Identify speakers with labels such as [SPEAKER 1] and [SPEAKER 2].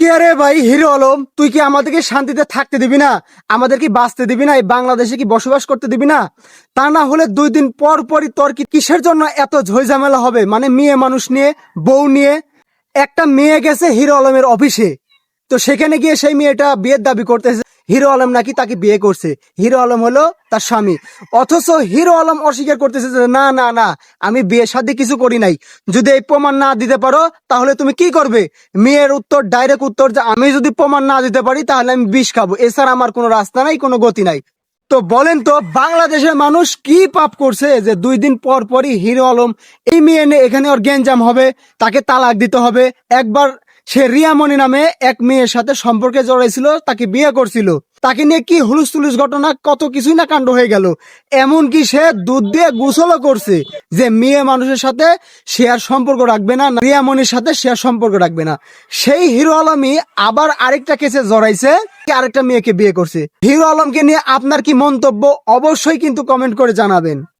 [SPEAKER 1] কে রে ভাই হিরো আলম, তুই কি আমাদেরকে শান্তিতে থাকতে দিবি না? আমাদের কি বাঁচতে দিবি না? এই বাংলাদেশে কি বসবাস করতে দিবি না? তা না হলে 2 দিন পর পরই তোর কি কিসের জন্য এত ঝামেলা হবে? মানে মেয়ে মানুষ নিয়ে, বউ নিয়ে। একটা মেয়ে গেছে হিরো আলমের অফিসে, তো সেখানে গিয়ে সেই মেয়েটা বিয়ের দাবি করতেছে। হিরো আলম নাকি তাকে বিয়ে করছে, হিরো আলম হলো তার স্বামী। অথচ হিরো আলম অস্বীকার করতেছে যে না না না, আমি বিয়ে শাদী কিছু করি নাই। যদি এই প্রমাণ না দিতে পারো তাহলে তুমি কি করবে? মেয়ের উত্তর, ডাইরেক্ট উত্তর, যে আমি যদি প্রমাণ না দিতে পারি তাহলে আমি বিষ খাবো, এছাড়া আমার কোনো রাস্তা নাই, কোনো গতি নাই। তো বলেন তো, বাংলাদেশের মানুষ কি পাপ করছে যে 2 দিন পর পরই হিরো আলম এই মেয়ে নিয়ে এখানে ওর গ্যাঞ্জাম হবে, তাকে তালাক দিতে হবে। একবার সে রিয়ামণি নামে এক মেয়ের সাথে সম্পর্কে জড়াইছিল, তাকে বিয়ে করছিল, তাকে নিয়ে কি হুলুস তুলুস ঘটনা, কত কিছুই না কাণ্ড হয়ে গেল। এমনকি সে দুধ দিয়ে গোসলও করছে যে মেয়ে মানুষের সাথে সে আর সম্পর্ক রাখবে না, রিয়ামণির সাথে সে আর সম্পর্ক রাখবে না। সেই হিরো আলমই আবার আরেকটা কেসে জড়াইছে, আরেকটা মেয়েকে বিয়ে করছে। হিরো আলমকে নিয়ে আপনার কি মন্তব্য? অবশ্যই কিন্তু কমেন্ট করে জানাবেন।